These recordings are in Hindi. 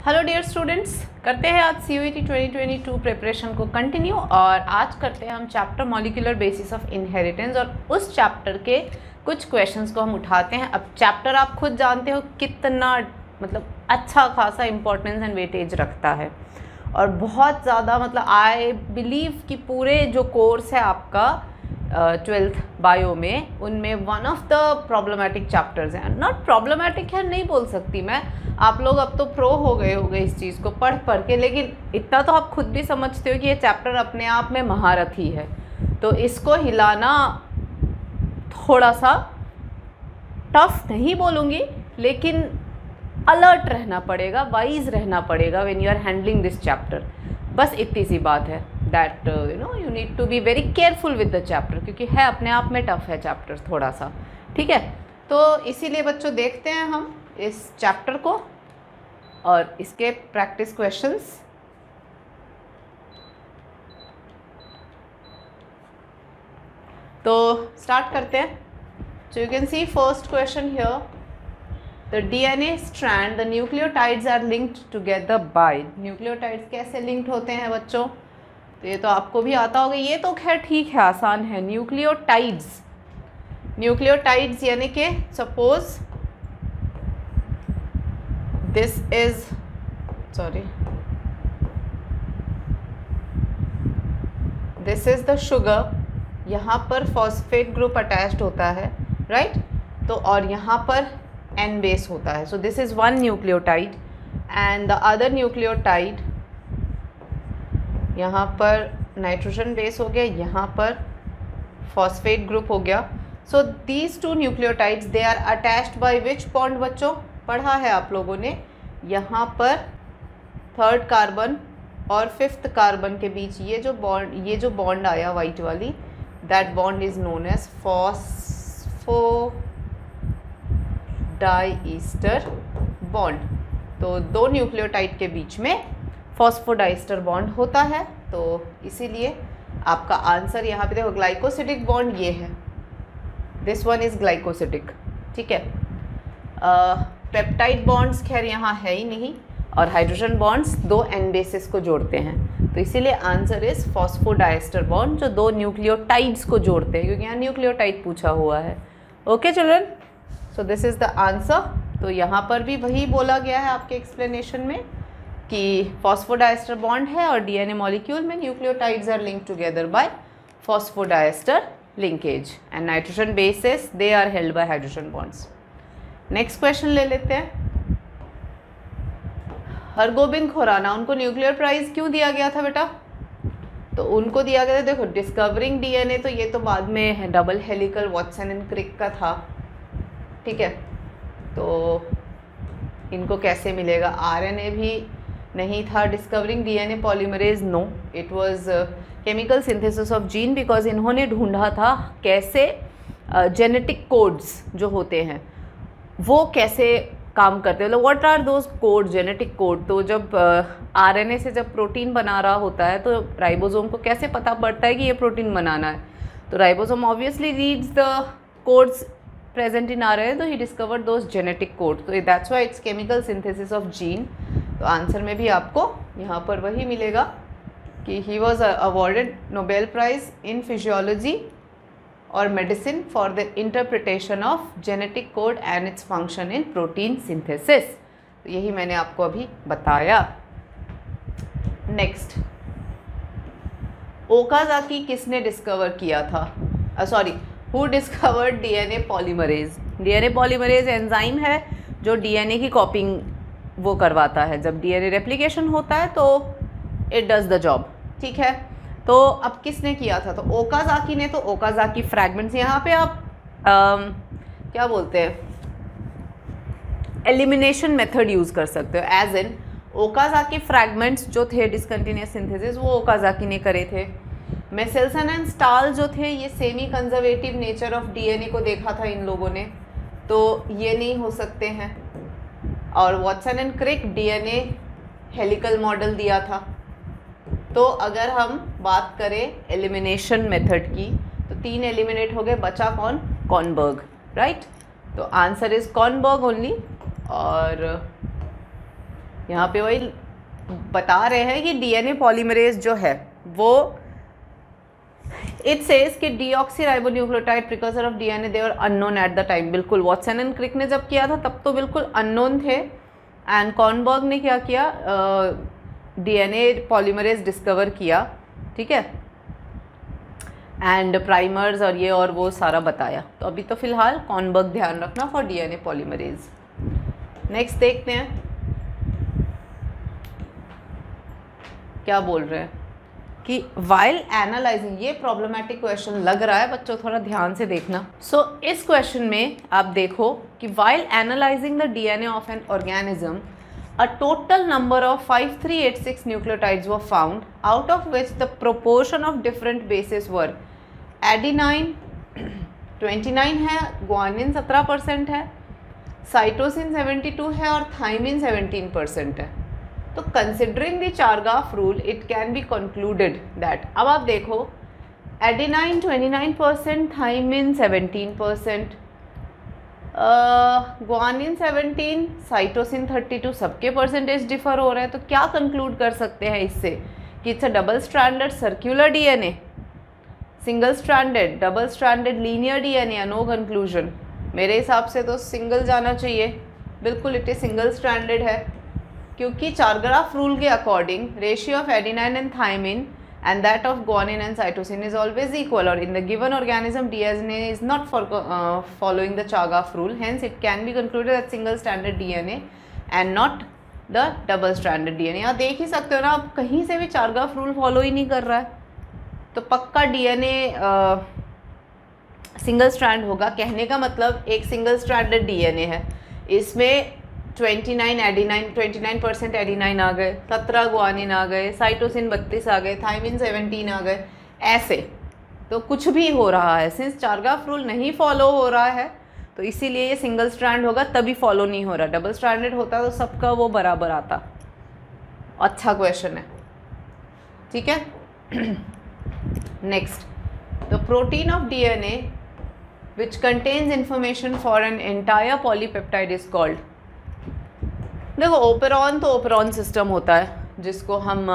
हेलो डियर स्टूडेंट्स, करते हैं आज CUET 2022 प्रिपरेशन को कंटिन्यू। और आज करते हैं हम chapter molecular basis of inheritance और उस चैप्टर के कुछ क्वेश्चंस को हम उठाते हैं। अब चैप्टर आप खुद जानते हो कितना अच्छा खासा इंपॉर्टेंस एंड वेटेज रखता है और बहुत ज़्यादा आई बिलीव कि पूरे जो कोर्स है आपका 12th बायो में, उनमें one of the problematic chapters हैं। नॉट प्रॉब्लमेटिक है नहीं बोल सकती मैं, आप लोग अब तो प्रो हो गए होंगे इस चीज़ को पढ़ के, लेकिन इतना तो आप खुद भी समझते हो कि ये चैप्टर अपने आप में महारथी है। तो इसको हिलाना थोड़ा सा टफ नहीं बोलूँगी, लेकिन अलर्ट रहना पड़ेगा, वाइज रहना पड़ेगा when you are handling this chapter. बस इतनी सी बात है that you need to be very careful with the chapter, क्योंकि है अपने आप में टफ है चैप्टर थोड़ा सा, ठीक है। तो इसीलिए बच्चों देखते हैं हम इस चैप्टर को और इसके प्रैक्टिस क्वेश्चंस। तो स्टार्ट करते हैं। So you can see first question here, the DNA strand, the nucleotides are linked together by। Nucleotides कैसे लिंक्ड होते हैं बच्चों? तो ये तो आपको भी आता होगा, ये तो खैर ठीक है, आसान है। न्यूक्लियोटाइड्स यानी कि suppose this is the sugar, यहाँ पर फॉस्फेट ग्रुप अटैच्ड होता है, राइट? तो और यहाँ पर N बेस होता है। So this is one nucleotide and the other nucleotide, यहाँ पर नाइट्रोजन बेस हो गया, यहाँ पर फॉस्फेट ग्रुप हो गया। So these two nucleotides they are attached by which bond? बच्चों पढ़ा है आप लोगों ने, यहाँ पर 3rd कार्बन और 5th कार्बन के बीच ये जो बॉन्ड आया वाइट वाली, that bond is known as phosphodiester bond. तो दो न्यूक्लियोटाइड के बीच में फॉस्फोडाइस्टर बॉन्ड होता है। तो इसीलिए आपका आंसर यहाँ पे देखो, ग्लाइकोसिडिक बॉन्ड ये है, दिस वन इज ग्लाइकोसिडिक, ठीक है। पेप्टाइड बॉन्ड्स खैर यहाँ है ही नहीं, और हाइड्रोजन बॉन्ड्स दो N बेसिस को जोड़ते हैं। तो इसीलिए आंसर इज फॉस्फोडाइस्टर बॉन्ड, जो दो न्यूक्लियोटाइड्स को जोड़ते हैं, क्योंकि यहाँ न्यूक्लियोटाइड पूछा हुआ है। Okay children, so this is the answer. तो यहाँ पर भी वही बोला गया है आपके एक्सप्लेनेशन में कि फॉस्फोडाइस्टर बॉन्ड है और DNA मॉलिक्यूल में nucleotides are linked together by phosphodiester linkage and nitrogen bases they are held by hydrogen bonds. Next question ले लेते हैं। हरगोबिंद खुराना, उनको न्यूक्लियर प्राइज क्यों दिया गया था बेटा? तो उनको दिया गया था, देखो डिस्कवरिंग DNA, तो ये तो बाद में double helical Watson and Crick का था, ठीक है। तो इनको कैसे मिलेगा? RNA भी नहीं था। Discovering DNA polymerase, no, it was chemical synthesis of gene, because इन्होंने ढूंढा था कैसे जेनेटिक कोड्स जो होते हैं वो कैसे काम करते हैं, मतलब what are those code, genetic code. तो जब RNA से जब प्रोटीन बना रहा होता है तो राइबोसोम को कैसे पता पड़ता है कि ये प्रोटीन बनाना है? तो ribosome obviously reads the codes present in RNA, तो he discovered those genetic code. तो that's why it's chemical synthesis of gene. तो आंसर में भी आपको यहाँ पर वही मिलेगा कि he was awarded Nobel prize in physiology और medicine for the interpretation of genetic code and its function in protein synthesis. तो यही मैंने आपको अभी बताया। नेक्स्ट, ओकाजाकी किसने डिस्कवर किया था? Who discovered DNA polymerase? DNA polymerase enzyme है जो DNA की कॉपिंग वो करवाता है। जब DNA रेप्लिकेशन होता है तो इट डज द जॉब, ठीक है। तो अब किसने किया था? तो ओकाजाकी ने। तो ओकाजाकी फ्रैगमेंट्स, यहाँ पे आप क्या बोलते हैं, एलिमिनेशन मेथड यूज़ कर सकते हो। एज इन ओकाजाकी फ्रैगमेंट्स जो थे डिसकंटिन्यूअस सिंथेसिस, वो ओकाजाकी ने करे थे। मेसेल्सन एंड स्टाल जो थे, ये semi conservative nature of DNA को देखा था इन लोगों ने, तो ये नहीं हो सकते हैं। और Watson and Crick DNA helical model दिया था। तो अगर हम बात करें एलिमिनेशन मेथड की, तो 3 एलिमिनेट हो गए, बचा कौन? Kornberg, right? तो आंसर इज कॉर्नबर्ग ओनली। और यहाँ पे वही बता रहे हैं कि डीएनए पॉलीमरेज जो है वो इट सेज कि deoxyribonucleotide precursor of DNA they were unknown at the time. बिल्कुल, वॉटसन एंड क्रिक ने जब किया था तब तो बिल्कुल अननोन थे, एंड कॉर्नबर्ग ने क्या किया, डीएनए पॉलीमरेज डिस्कवर किया, ठीक है, एंड प्राइमर्स और ये और वो सारा बताया। तो अभी तो फिलहाल कॉर्नबर्ग ध्यान रखना फॉर डीएनए पॉलीमरेज। नेक्स्ट देखते हैं क्या बोल रहे हैं कि वाइल एनालाइजिंग, ये प्रॉब्लमेटिक क्वेश्चन लग रहा है बच्चों, थोड़ा ध्यान से देखना। सो इस क्वेश्चन में आप देखो कि while analysing the DNA of an organism a total number of 5386 nucleotides were found, out of which the proportion of different bases were adenine 29 है, guanine 17% है, cytosine 72 है और thymine 17% है। तो considering the Chargaff rule it can be concluded that, अब आप देखो adenine 29%, thymine 17%, ग्वानिन 17, साइटोसिन 32, सबके परसेंटेज डिफर हो रहे हैं। तो क्या कंक्लूड कर सकते हैं इससे कि it's a double stranded circular DNA, single stranded, double stranded linear DNA, या नो कंक्लूजन? मेरे हिसाब से तो सिंगल जाना चाहिए, बिल्कुल इट इज सिंगल स्ट्रैंडेड है, क्योंकि चारग्राफ रूल के according ratio of adenine and thymine and that of guanine and cytosine is always equal, or in the given organism DNA is not following the Chargaff rule, hence it can be concluded that single stranded DNA and not the double stranded DNA। आप देख ही सकते हो ना, आप कहीं से भी Chargaff rule फॉलो ही नहीं कर रहा है, तो पक्का DNA सिंगल स्ट्रैंड होगा। कहने का मतलब एक सिंगल स्ट्रैंडेड DNA है, इसमें 29% एडिनाइन आ गए, 17 ग्वानिन आ गए, साइटोसिन 32 आ गए, थायमिन 17 आ गए, ऐसे तो कुछ भी हो रहा है। सिंस चारगाफ रूल नहीं फॉलो हो रहा है तो इसीलिए ये सिंगल स्ट्रैंड होगा, तभी फॉलो नहीं हो रहा। डबल स्ट्रैंडेड होता तो सबका वो बराबर आता। अच्छा क्वेश्चन है, ठीक है। Next, the protein of DNA which contains information for an entire polypeptide is called. देखो ओपेरॉन तो ओपेरॉन सिस्टम होता है जिसको हम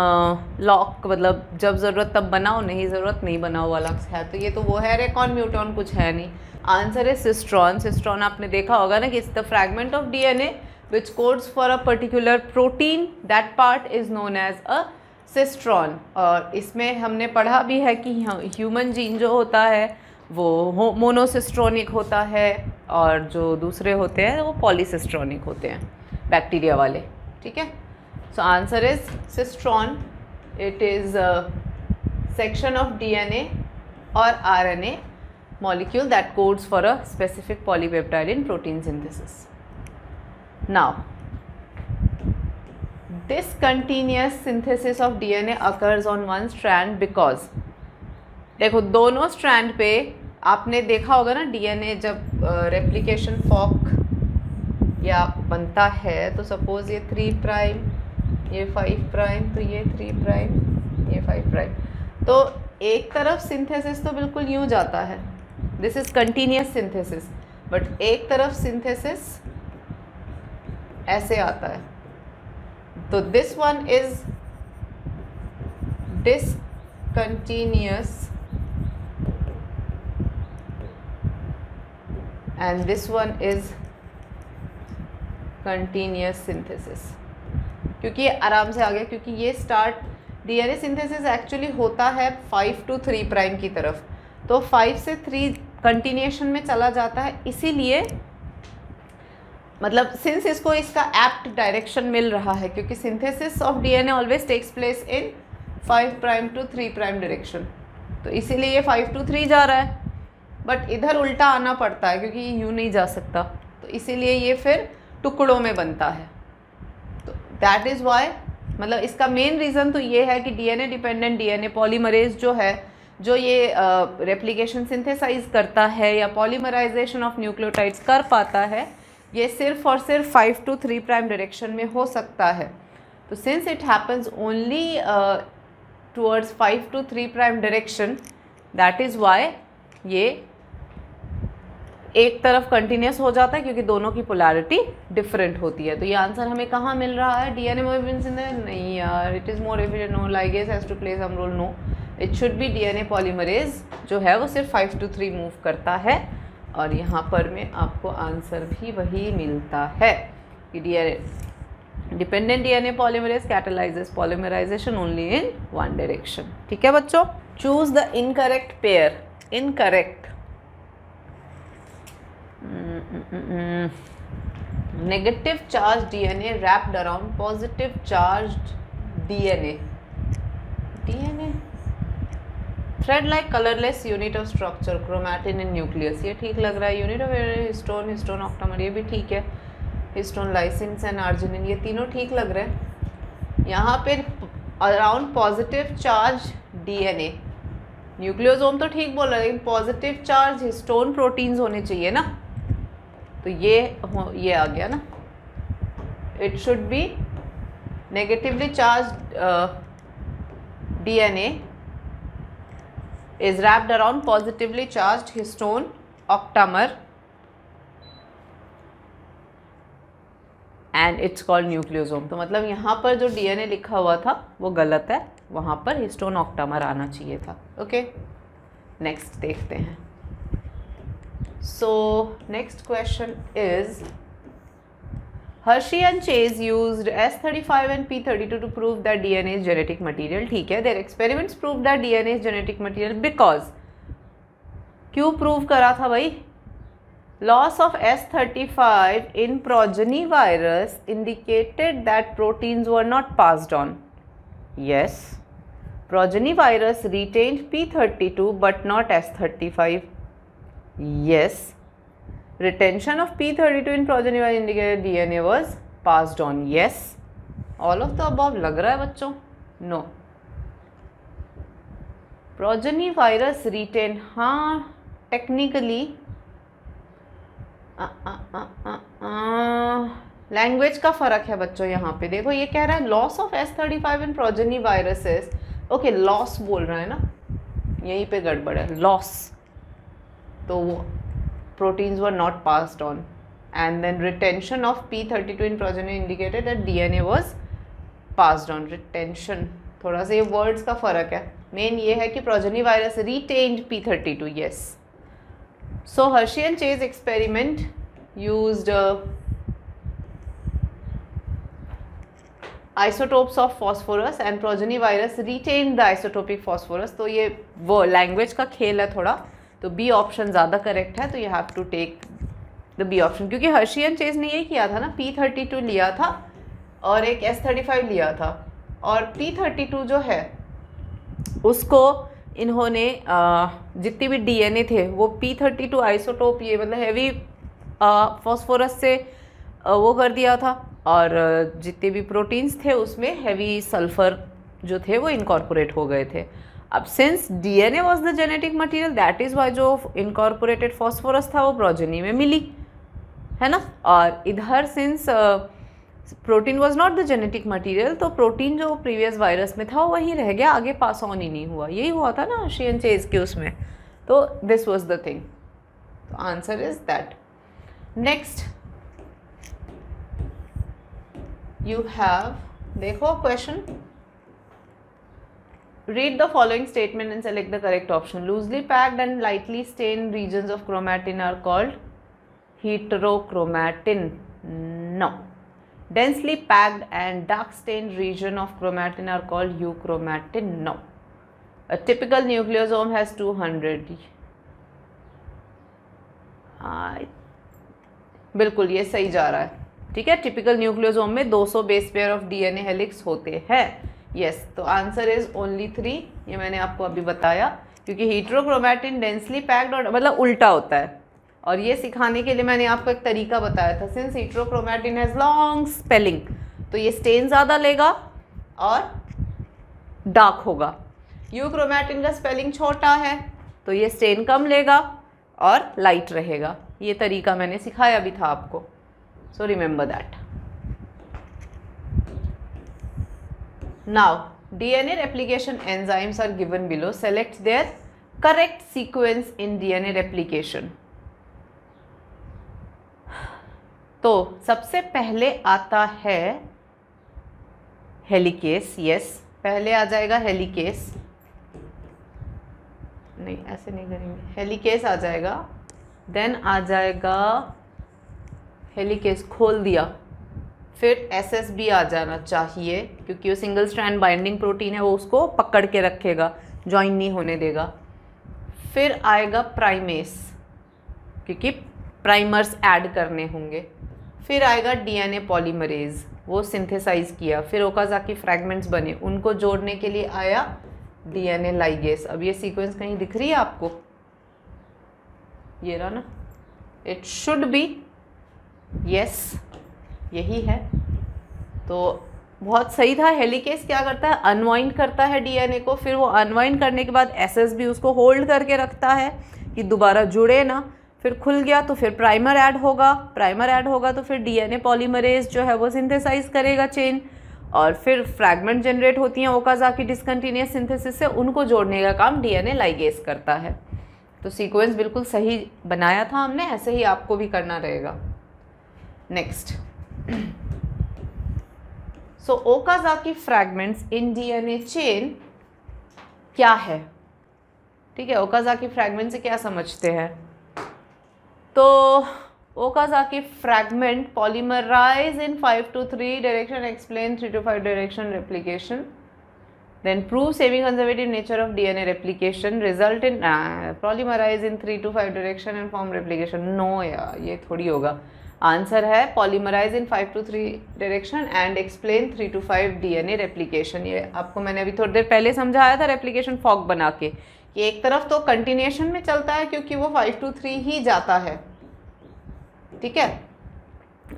लॉक, मतलब जब ज़रूरत तब बनाओ, नहीं ज़रूरत नहीं बनाओ वाला है। तो ये तो वो है, रेकॉन म्यूटॉन कुछ है नहीं। आंसर है सिस्ट्रॉन। सिस्ट्रॉन आपने देखा होगा ना कि it's the fragment of DNA which codes for a particular protein, that part is known as a cistron. और इसमें हमने पढ़ा भी है कि ह्यूमन जीन जो होता है वो मोनोसिस्ट्रोनिक होता है और जो दूसरे होते हैं वो पॉलीसिस्ट्रोनिक होते हैं, बैक्टीरिया वाले, ठीक है। So answer is cistron. It is section of DNA और RNA molecule that codes for a specific polypeptide in protein synthesis. Now, this continuous synthesis of DNA occurs on one strand because, देखो दोनों स्ट्रैंड पे आपने देखा होगा ना, डीएनए जब रेप्लिकेशन फॉर्क या बनता है तो सपोज ये 3 प्राइम, ये 5 प्राइम, तो ये 3 प्राइम, ये 5 प्राइम, तो एक तरफ सिंथेसिस तो बिल्कुल यूँ जाता है, this is continuous synthesis, but एक तरफ सिंथेसिस ऐसे आता है, तो this one is discontinuous and this one is continuous synthesis। क्योंकि ये आराम से आ गया, क्योंकि ये स्टार्ट डीएनए सिंथेसिस एक्चुअली होता है 5 to 3 प्राइम की तरफ, तो 5 से 3 कंटिन्यूएशन में चला जाता है, इसीलिए मतलब सिंस इसको इसका एप्ट डायरेक्शन मिल रहा है, क्योंकि synthesis of DNA always takes place in 5 prime to 3 prime direction, तो इसीलिए ये 5 to 3 जा रहा है, बट इधर उल्टा आना पड़ता है क्योंकि ये यूँ नहीं जा सकता, तो इसीलिए ये फिर टुकड़ों में बनता है। तो दैट इज़ वाई, मतलब इसका मेन रीज़न तो ये है कि डीएनए डिपेंडेंट डीएनए पॉलीमरेज जो है, जो ये रेप्लिकेशन सिंथेसाइज करता है या पॉलीमराइजेशन ऑफ न्यूक्लियोटाइड्स कर पाता है, ये सिर्फ और सिर्फ 5 to 3 प्राइम डायरेक्शन में हो सकता है। तो since it happens only towards 5 to 3 prime direction, that is why ये एक तरफ कंटिन्यूस हो जाता है क्योंकि दोनों की पोलैरिटी डिफरेंट होती है। तो ये आंसर हमें कहाँ मिल रहा है? डीएनए मूवमेंट्स इन द, नहीं यार, it is more efficient, no, ligase has to play some role, no, it should be DNA polymerase जो है वो सिर्फ 5 to 3 मूव करता है। और यहाँ पर में आपको आंसर भी वही मिलता है कि DNA dependent DNA polymerase catalyses polymerisation only in one direction. ठीक है बच्चों, choose the incorrect pair. Incorrect, negative charged DNA wrapped around positive charged DNA. DNA thread like colorless unit of structure, chromatin in nucleus, ये ठीक लग रहा है। Unit of histone, histone octamer, ये भी ठीक है। हिस्टोन लाइसिन एंड आर्जिनिन, ये तीनों ठीक लग रहे हैं। यहाँ पे around positive charge DNA, nucleosome तो ठीक बोल रहा है लेकिन पॉजिटिव चार्ज हिस्टोन प्रोटीन्स होने चाहिए ना, तो ये आ गया ना। It should B negatively charge DNA is wrapped around positively charge histone octamer and it's called nucleosome. तो मतलब यहाँ पर जो DNA लिखा हुआ था वो गलत है, वहाँ पर हिस्टोन ऑक्टामर आना चाहिए था। ओके, नेक्स्ट देखते हैं। So next question is, Hershey and Chase used S35 and P32 to prove that DNA is genetic material. ठीक है, their experiments proved that DNA is genetic material because, क्यों प्रूव करा था भाई? Loss of S35 in progeny virus indicated that proteins were not passed on. Yes, progeny virus retained P32 but not S35. Yes, retention of P32 in progeny virus indicated DNA was passed on. Yes, all of the above लग रहा है बच्चों? No. Progeny virus retain, हाँ टेक्निकली लैंग्वेज का फ़र्क है बच्चों। यहाँ पे देखो ये कह रहा है loss of S35 in progeny viruses. Okay, loss बोल रहा है ना, यहीं पे गड़बड़ है। लॉस तो वो proteins were not passed on and then retention of P32 in progeny indicated that DNA was passed on. Retention, थोड़ा सा ये वर्ड्स का फ़र्क है। मेन ये है कि progeny virus retained P32। Yes, so Hershey and chase experiment used isotopes of phosphorus and progeny virus retained the isotopic phosphorus। तो ये वो लैंग्वेज का खेल है थोड़ा, तो बी ऑप्शन ज़्यादा करेक्ट है। तो you have to take the B option, क्योंकि हर्शी एंड चेज ने ये किया था ना, P32 लिया था और एक S35 लिया था, और P32 जो है उसको इन्होंने जितनी भी DNA थे वो P32 आइसोटोप, ये मतलब हैवी फॉस्फोरस से वो कर दिया था, और जितने भी प्रोटीन्स थे उसमें हैवी सल्फर जो थे वो इनकॉर्पोरेट हो गए थे। अब since DNA was the genetic material, that is why जो इनकॉर्पोरेटेड फॉस्फोरस था वो प्रोजेनी में मिली, है ना। और इधर since protein was not the genetic material, तो प्रोटीन जो प्रीवियस वायरस में था वो वहीं रह गया, आगे पास ऑन ही नहीं हुआ। यही हुआ था ना हर्शी एंड चेज के उसमें, तो दिस वाज द थिंग। तो answer is that. Next you have, देखो question, read the following statement and select the correct option. Loosely packed and lightly stained regions of chromatin are called heterochromatin. No. Densely packed and dark stained region of chromatin are called euchromatin. No. A typical nucleosome has 200. बिल्कुल ये सही जा रहा है, ठीक है। टिपिकल न्यूक्लियोसोम में 200 base pair of DNA helix होते हैं। यस, तो आंसर इज ओनली 3। ये मैंने आपको अभी बताया, क्योंकि हीट्रोक्रोमैटिन डेंसली पैक्ड और मतलब उल्टा होता है, और ये सिखाने के लिए मैंने आपको एक तरीका बताया था। सिंस हीट्रोक्रोमैटिन हैज़ लॉन्ग स्पेलिंग, तो ये स्टेन ज़्यादा लेगा और डार्क होगा। यूक्रोमैटिन का स्पेलिंग छोटा है, तो ये स्टेन कम लेगा और लाइट रहेगा। ये तरीका मैंने सिखाया भी था आपको, so remember that. Now DNA replication enzymes are given below. Select their correct sequence in DNA replication. तो सबसे पहले आता है हेलिकेस। यस, पहले आ जाएगा हेलिकेस, नहीं ऐसे नहीं करेंगे, हेलिकेस आ जाएगा, देन आ जाएगा हेलिकेस खोल दिया, फिर SSB आ जाना चाहिए क्योंकि वो सिंगल स्ट्रैंड बाइंडिंग प्रोटीन है, वो उसको पकड़ के रखेगा, ज्वाइन नहीं होने देगा। फिर आएगा प्राइमेस क्योंकि प्राइमर्स ऐड करने होंगे। फिर आएगा DNA पॉलीमरेज, वो सिंथेसाइज किया, फिर ओकाज़ाकी फ्रैगमेंट्स बने, उनको जोड़ने के लिए आया DNA लाइगेस। अब ये सीक्वेंस कहीं दिख रही है आपको? ये रहा ना, इट शुड बी, यस यही है। तो बहुत सही था। हेलिकेस क्या करता है, अनवाइंड करता है DNA को, फिर वो अनवाइंड करने के बाद SSB उसको होल्ड करके रखता है कि दोबारा जुड़े ना। फिर खुल गया तो फिर प्राइमर ऐड होगा, प्राइमर ऐड होगा तो फिर DNA पॉलीमरेज जो है वो सिंथेसाइज करेगा चेन, और फिर फ्रैगमेंट जनरेट होती हैं ओकाज़ाकी डिसकंटिन्यूअस सिंथेसिस से, उनको जोड़ने का काम DNA लाइगेस करता है। तो सीक्वेंस बिल्कुल सही बनाया था हमने, ऐसे ही आपको भी करना रहेगा। नेक्स्ट, सो ओकाज़ाकी फ्रैगमेंट्स इन DNA चेन क्या है? ठीक है, ओकाज़ाकी फ्रैगमेंट से क्या समझते हैं? तो Okazaki fragment polymerise in 5 to 3 direction, explain 3 to 5 direction replication, then prove semi-conservative nature of DNA replication, result in polymerize in 3 to 5 direction and form replication. No यार, ये थोड़ी होगा। आंसर है polymerize in 5 to 3 direction and explain 3 to 5 DNA replication। ये आपको मैंने अभी थोड़ी देर पहले समझाया था रेप्लिकेशन फॉग बना के, कि एक तरफ तो कंटिन्यूएशन में चलता है क्योंकि वो 5 to 3 ही जाता है, ठीक है,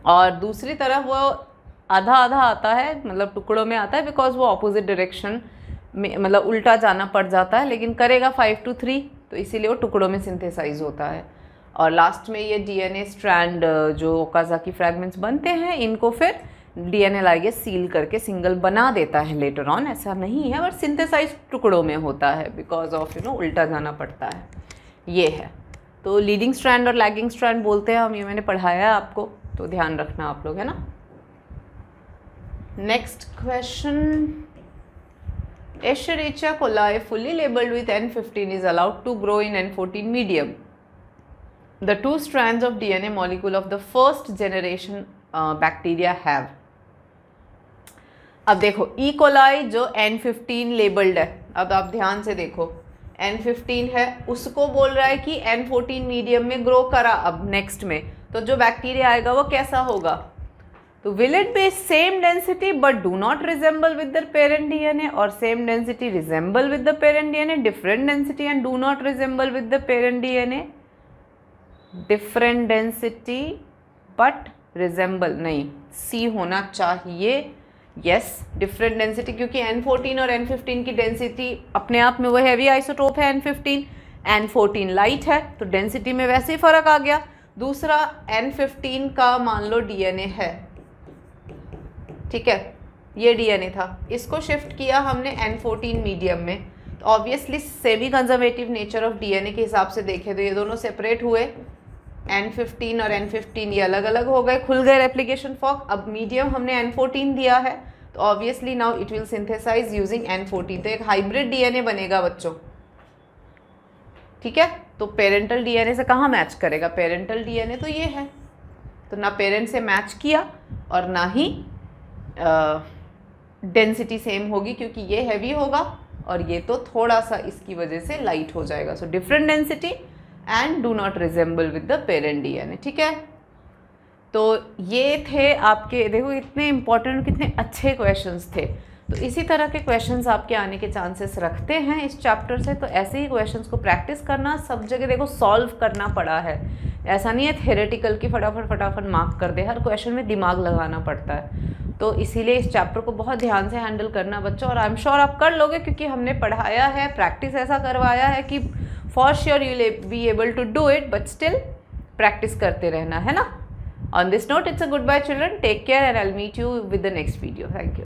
और दूसरी तरफ वो आधा आधा आता है, मतलब टुकड़ों में आता है, बिकॉज वो ऑपोजिट डायरेक्शन में, मतलब उल्टा जाना पड़ जाता है, लेकिन करेगा 5 to 3, तो इसीलिए वो टुकड़ों में सिंथेसाइज होता है। और लास्ट में ये DNA स्ट्रैंड जो ओकाज़ाकी फ्रैगमेंट्स बनते हैं, इनको फिर DNA लाइगेस सील करके सिंगल बना देता है लेटर ऑन। ऐसा नहीं है, बट सिंथेसाइज टुकड़ों में होता है बिकॉज ऑफ उल्टा जाना पड़ता है। ये है, तो लीडिंग स्ट्रैंड और लैगिंग स्ट्रैंड बोलते हैं हम, ये मैंने पढ़ाया है आपको, तो ध्यान रखना आप लोग, है ना। Next question, Escherichia coli fully labeled with N15 is allowed to grow in N14 medium. The two strands of DNA molecule of the first generation bacteria have. अब देखो E. coli जो N15 लेबल्ड है, अब आप ध्यान से देखो, N15 है, उसको बोल रहा है कि N14 मीडियम में ग्रो करा। अब नेक्स्ट में तो जो बैक्टीरिया आएगा वो कैसा होगा? तो will it be same density but do not resemble with the parent DNA, or same density resemble with the parent DNA, different density and do not resemble with the parent DNA? Different density but resemble, नहीं, C होना चाहिए। yes, different density, क्योंकि N14 और N15 की डेंसिटी अपने आप में वो हैवी आइसोटोप है N15, N14 लाइट है, तो डेंसिटी में वैसे ही फर्क आ गया। दूसरा N15 का मान लो DNA है, ठीक है, ये DNA था, इसको शिफ्ट किया हमने N14 मीडियम में, तो obviously semi conservative nature of DNA के हिसाब से देखें तो ये दोनों सेपरेट हुए, N15 और N15 ये अलग अलग हो गए, खुल गए रेप्लिकेशन फॉर्क। अब मीडियम हमने N14 दिया है, तो obviously now it will synthesise using N14, तो एक हाइब्रिड DNA बनेगा बच्चों, ठीक है। तो पेरेंटल DNA से कहाँ मैच करेगा? पेरेंटल DNA तो ये है, तो ना पेरेंट से मैच किया और ना ही डेंसिटी सेम होगी, क्योंकि ये हैवी होगा और ये तो थोड़ा सा इसकी वजह से लाइट हो जाएगा। So different density and do not resemble with the parent DNA, ठीक है। तो ये थे आपके, देखो कितने इंपॉर्टेंट, कितने अच्छे क्वेश्चंस थे। तो इसी तरह के क्वेश्चंस आपके आने के चांसेस रखते हैं इस चैप्टर से, तो ऐसे ही क्वेश्चंस को प्रैक्टिस करना, सब जगह देखो सॉल्व करना पड़ा है, ऐसा नहीं है थ्योरेटिकल की फटाफट मार्क कर दे, हर क्वेश्चन में दिमाग लगाना पड़ता है। तो इसीलिए इस चैप्टर को बहुत ध्यान से हैंडल करना बच्चों, और आई एम श्योर आप कर लोगे, क्योंकि हमने पढ़ाया है, प्रैक्टिस ऐसा करवाया है कि for sure you will be able to do it, but still practice करते रहना, है ना। On this note, it's a goodbye children, take care and I will meet you with the next video. Thank you.